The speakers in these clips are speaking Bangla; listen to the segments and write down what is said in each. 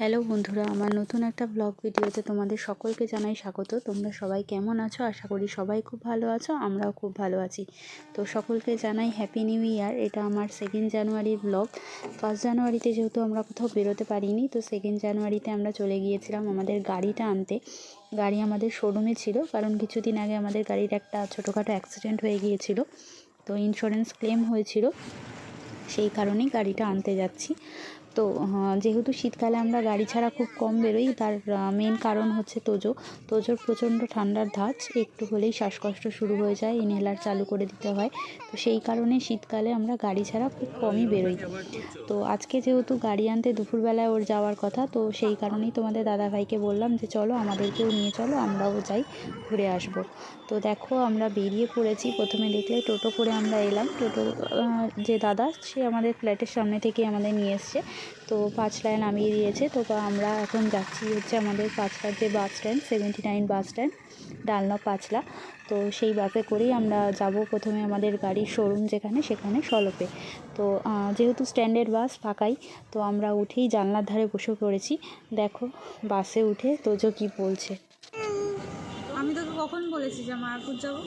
হ্যালো বন্ধুরা, আমার নতুন একটা ব্লগ ভিডিওতে তোমাদের সকলকে জানাই স্বাগত। তোমরা সবাই কেমন আছো? আশা করি সবাই খুব ভালো আছো, আমরাও খুব ভালো আছি। তো সকলকে জানাই হ্যাপি নিউ ইয়ার। এটা আমার 2nd জানুয়ারির ব্লগ। 1st জানুয়ারিতে যেহেতু আমরা কোথাও বেরোতে পারিনি, তো 2nd জানুয়ারিতে আমরা চলে গিয়েছিলাম আমাদের গাড়িটা আনতে। গাড়ি আমাদের শোরুমে ছিল, কারণ কিছুদিন আগে আমাদের গাড়ির একটা ছোটোখাটো অ্যাক্সিডেন্ট হয়ে গিয়েছিল, তো ইন্স্যুরেন্স ক্লেম হয়েছিল, সেই কারণেই গাড়িটা আনতে যাচ্ছি। তো যেহেতু শীতকালে আমরা গাড়ি ছাড়া খুব কম বেরোই, তার মেন কারণ হচ্ছে তোজোর প্রচণ্ড ঠান্ডার ধাঁচ, একটু হলেই শ্বাসকষ্ট শুরু হয়ে যায়, ইনহেলার চালু করে দিতে হয়। তো সেই কারণে শীতকালে আমরা গাড়ি ছাড়া খুব কমই বেরোই। তো আজকে যেহেতু গাড়ি আনতে দুপুরবেলায় ওর যাওয়ার কথা, তো সেই কারণেই তোমাদের দাদাভাইকে বললাম যে চলো আমাদেরকেও নিয়ে চলো, আমরাও যাই, ঘুরে আসবো। তো দেখো আমরা বেরিয়ে পড়েছি। প্রথমে দেখলে টোটো করে আমরা এলাম। টোটো যে দাদা, সে আমাদের ফ্ল্যাটের সামনে থেকে আমাদের নিয়ে এসছে, তো পাঁচলায় নামিয়ে দিয়েছে। তো আমরা এখন যাচ্ছি হচ্ছে আমাদের পাঁচলার যে বাস স্ট্যান্ড, 79 বাস স্ট্যান্ড, ডালনা পাঁচলা। তো সেই বাসে করেই আমরা যাব প্রথমে আমাদের গাড়ির শোরুম যেখানে, সেখানে সলপে। তো যেহেতু স্ট্যান্ডের বাস ফাঁকাই, তো আমরা উঠেই জানলার ধারে বসে পড়েছি। দেখো বাসে উঠে তোজো কি বলছে। আমি তোকে কখন বলেছি যে মায়াপুর যাবো?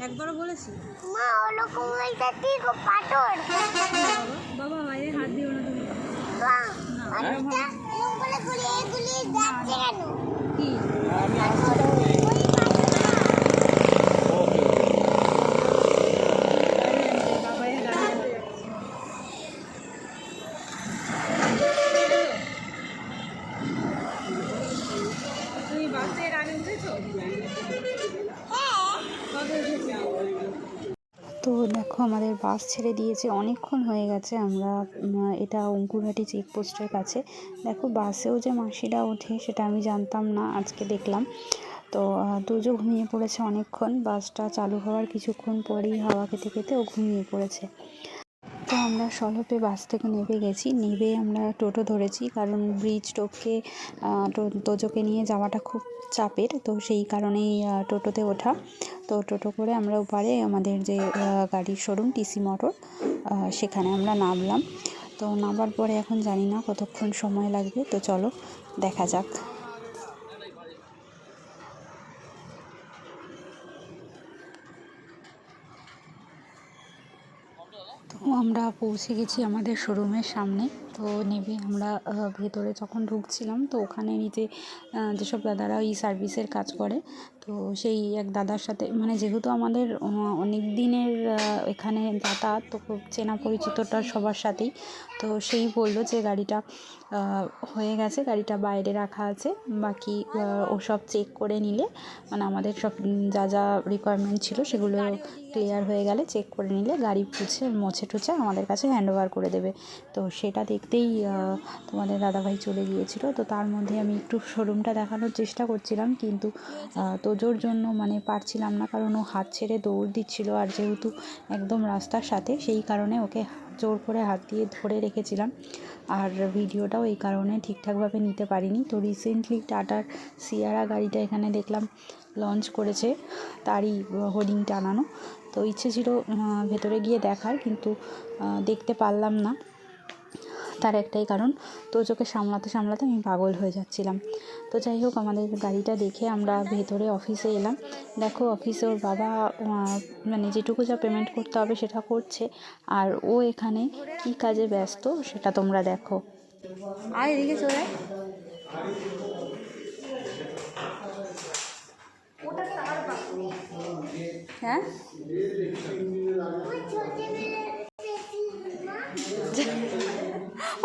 একবারও বলেছি? মা ওরকম হইতাছি গো পাথর। বাবা বাইরে হাত দিও না তুমি। মা আচ্ছা এরকম বলে গুলিয়ে গুলিয়ে যাচ্ছে কেন? কি ওই বাবাইয়ের গাড়ি আনতে যাচ্ছি। তুমি বাসে এর আগে উঠেছো? কবে উঠেছো? তো দেখো আমাদের বাস ছেড়ে দিয়েছে, অনেকক্ষণ হয়ে গেছে। আমরা এটা অঙ্কুরহাটি চেকপোস্টের কাছে। দেখো বাসেও যে মাসিরা ওঠে সেটা আমি জানতাম না, আজকে দেখলাম। তো তোজো ঘুমিয়ে পড়েছে অনেকক্ষণ। বাসটা চালু হওয়ার কিছুক্ষণ পরেই হাওয়া খেতে খেতে ও ঘুমিয়ে পড়েছে। তো আমরা সলপে বাস থেকে নেমে গেছি, নেমে আমরা টোটো ধরেছি, কারণ ব্রিজ টপকে তোজোকে নিয়ে যাওয়াটা খুব চাপের, তো সেই কারণেই টোটোতে ওঠা। তো টোটো করে আমরা ওপারে আমাদের যে গাড়ির শোরুম টিসি মোটর, সেখানে আমরা নামলাম। তো নামার পরে এখন জানি না কতক্ষণ সময় লাগবে, তো চলো দেখা যাক। তো আমরা পৌঁছে গেছি আমাদের শোরুমের সামনে। তো নেমে আমরা ভেতরে যখন ঢুকছিলাম, তো ওখানে নিচে যেসব দাদারা এই সার্ভিসের কাজ করে, তো সেই এক দাদার সাথে, মানে যেহেতু আমাদের অনেক দিনের এখানে যাতায়াত, তো খুব চেনা পরিচিতটা সবার সাথেই, তো সেই বললো যে গাড়িটা হয়ে গেছে, গাড়িটা বাইরে রাখা আছে, বাকি ওসব চেক করে নিলে, মানে আমাদের সব যা যা রিকোয়ারমেন্ট ছিল সেগুলো ক্লিয়ার হয়ে গেলে, চেক করে নিলে গাড়ি মুছে টুছে আমাদের কাছে হ্যান্ড ওভার করে দেবে। তো সেটা দেখতেই তোমাদের দাদাভাই চলে গিয়েছিল। তো তার মধ্যে আমি একটু শোরুমটা দেখানোর চেষ্টা করছিলাম, কিন্তু তোজোর জন্য মানে পারছিলাম না, কারণ ও হাত ছেড়ে দৌড় দিচ্ছিল, আর যেহেতু একদম রাস্তার সাথে, সেই কারণে ওকে জোর করে হাত দিয়ে ধরে রেখেছিলাম, আর ভিডিওটাও এই কারণে ঠিকঠাকভাবে নিতে পারিনি। তো রিসেন্টলি টাটার সিয়ারা গাড়িটা এখানে দেখলাম লঞ্চ করেছে, তারই হোর্ডিং টানানো। তো ইচ্ছে ছিল ভেতরে গিয়ে দেখার, কিন্তু দেখতে পারলাম না। তার একটাই কারণ, তোজোকে সামলাতে সামলাতে আমি পাগল হয়ে যাচ্ছিলাম। তো যাই হোক, আমাদের গাড়িটা দেখে আমরা ভেতরে অফিসে এলাম। দেখো অফিসে ওর বাবা মানে যেটুকু যা পেমেন্ট করতে হবে সেটা করছে, আর ও এখানে কী কাজে ব্যস্ত সেটা তোমরা দেখো। আয় এদিকে চলে আয়। হ্যাঁ,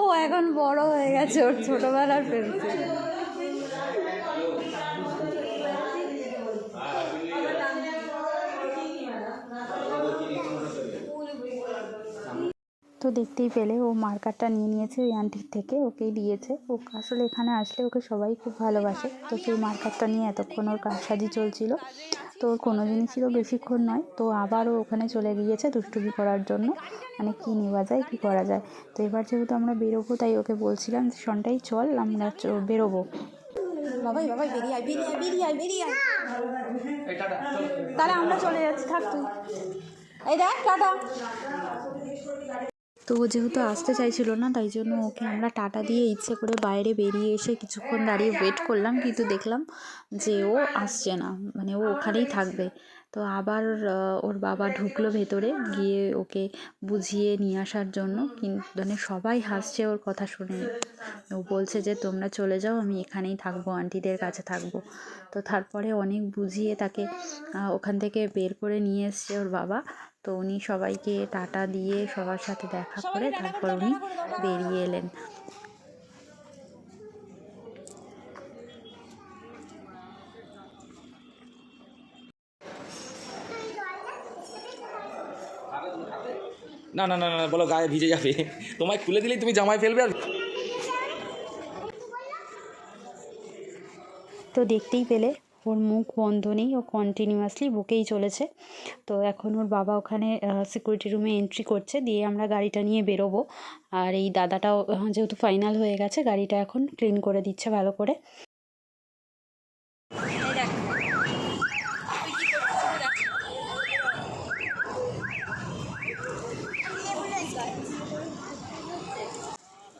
ও এখন বড় হয়ে গেছে, ওর ছোটবেলার পেন্সিল। তো দেখতেই পেলে ও মার্কারটা নিয়ে নিয়েছে ওই আন্টির থেকে, ওকেই দিয়েছে। ও আসলে এখানে আসলে ওকে সবাই খুব ভালোবাসে, তো সেই মার্কারটা নিয়ে এতক্ষণ ওর কারসাজি চলছিল। তো ওর কোনো জিনিসেরও বেশিক্ষণ নয়, তো আবারও ওখানে চলে গিয়েছে দুষ্টুমি করার জন্য, মানে কী নেওয়া যায় কী করা যায়। তো এবার যেহেতু আমরা বেরোবো, তাই ওকে বলছিলাম যে সন্টাই চল আমরা বেরোবো। বাবাই বাবাই বেরিয়ে আয়, বেরিয়ে আয়, বেরিয়ে আয়, বেরিয়ে আয়। তাহলে আমরা চলে যাচ্ছি, থাক তুই। এই দেখ টাটা। তো ও যেহেতু আসতে চাইছিল না, তাই জন্য ওকে আমরা টাটা দিয়ে ইচ্ছে করে বাইরে বেরিয়ে এসে কিছুক্ষণ দাঁড়িয়ে ওয়েট করলাম, কিন্তু দেখলাম যে ও আসছে না, মানে ও ওখানেই থাকবে। তো আবার ওর বাবা ঢুকলো ভেতরে, গিয়ে ওকে বুঝিয়ে নিয়ে আসার জন্য, কিন্তু মানে সবাই হাসছে ওর কথা শুনে। ও বলছে যে তোমরা চলে যাও, আমি এখানেই থাকবো, আন্টিদের কাছে থাকবো। তো তারপরে অনেক বুঝিয়ে তাকে ওখান থেকে বের করে নিয়ে এসছে ওর বাবা। তো উনি সবাইকে টাটা দিয়ে সবার সাথে দেখা করে তারপর উনি বেরিয়ে এলেন। না না না না বলো, গায়ে ভিজে যাবে। তোমায় খুলে দিলেই তুমি জামায় ফেলবে। আর তো দেখতেই পেলে ওর মুখ বন্ধ নেই, ও কন্টিনিউয়াসলি বকেই চলেছে। তো এখন ওর বাবা ওখানে সিকিউরিটি রুমে এন্ট্রি করছে, দিয়ে আমরা গাড়িটা নিয়ে বেরোবো। আর এই দাদাটাও যেহেতু ফাইনাল হয়ে গেছে, গাড়িটা এখন ক্লিন করে দিচ্ছে ভালো করে।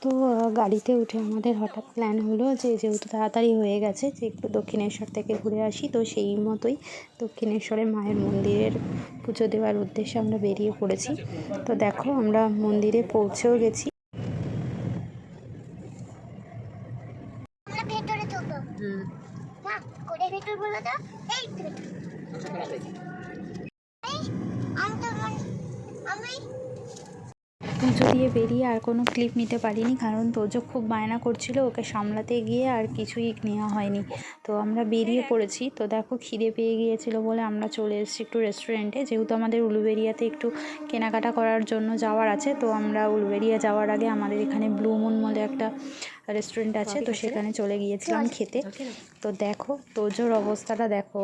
তো গাড়িতে উঠে আমাদের হঠাৎ প্ল্যান হলো যে যেহেতু তাড়াতাড়ি হয়ে গেছে, যে একটু দক্ষিণেশ্বর থেকে ঘুরে আসি। তো সেই মতোই দক্ষিণেশ্বরে মায়ের মন্দিরের পুজো দেওয়ার উদ্দেশ্যে আমরা বেরিয়ে পড়েছি। তো দেখো আমরা মন্দিরে পৌঁছেও গেছি। আমরা ভেতরে ঢুকবো। মা কোথায় ভেতর বলো তো? এই তো ভেতর। এই, আমি তো আমি পুজো দিয়ে বেরিয়ে আর কোনো ক্লিপ নিতে পারিনি, কারণ তোজো খুব বায়না করছিল, ওকে সামলাতে গিয়ে আর কিছুই নেওয়া হয়নি। তো আমরা বেরিয়ে পড়েছি। তো দেখো খিদে পেয়ে গিয়েছিল বলে আমরা চলে এসেছি একটু রেস্টুরেন্টে, যেহেতু আমাদের উলুবেড়িয়াতে একটু কেনাকাটা করার জন্য যাওয়ার আছে। তো আমরা উলুবেড়িয়া যাওয়ার আগে আমাদের এখানে ব্লু মুন বলে একটা রেস্টুরেন্ট আছে, তো সেখানে চলে গিয়েছিলাম খেতে। তো দেখো তোজোর অবস্থাটা দেখো।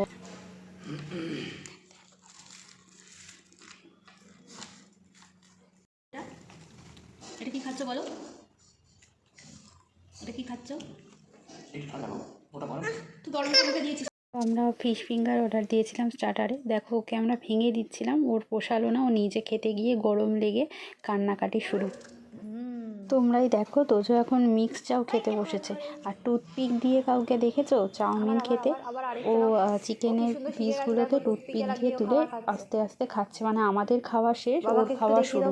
এটা কি খাচ্ছ বলো? এটা কি খাচ্ছ? তুই গরমটা মুখে দিয়েছিস। আমরা ফিশ ফিঙ্গার অর্ডার দিয়েছিলাম স্টার্টারে। দেখো ওকে আমরা ভেঙে দিচ্ছিলাম, ওর পোষালো না, ও নিজে খেতে গিয়ে গরম লেগে কান্নাকাটি শুরু। তোমরাই দেখো তোজো এখন মিক্স চাও খেতে বসেছে। আর টুথপিক দিয়ে কাউকে দেখেছো চাউমিন খেতে? ও চিকেনের পিসগুলোতে টুথপিক দিয়ে তুলে আস্তে আস্তে খাচ্ছে, মানে আমাদের খাওয়া শেষ, ওর খাওয়া শুরু।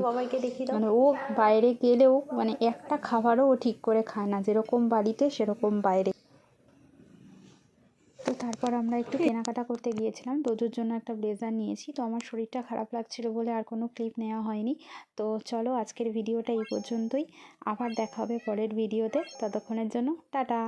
মানে ও বাইরে গেলেও মানে একটা খাবারও ও ঠিক করে খায় না, যেরকম বাড়িতে সেরকম বাইরে। তো তারপর আমরা একটু কেনাকাটা করতে গিয়েছিলাম, তোজোর জন্য একটা ব্লেজার নিয়েছি। তো আমার শরীরটা খারাপ লাগছিল বলে আর কোনো ক্লিপ নেওয়া হয়নি। তো চলো আজকের ভিডিওটা এই পর্যন্তই, আবার দেখা হবে পরের ভিডিওতে। ততক্ষণের জন্য টাটা।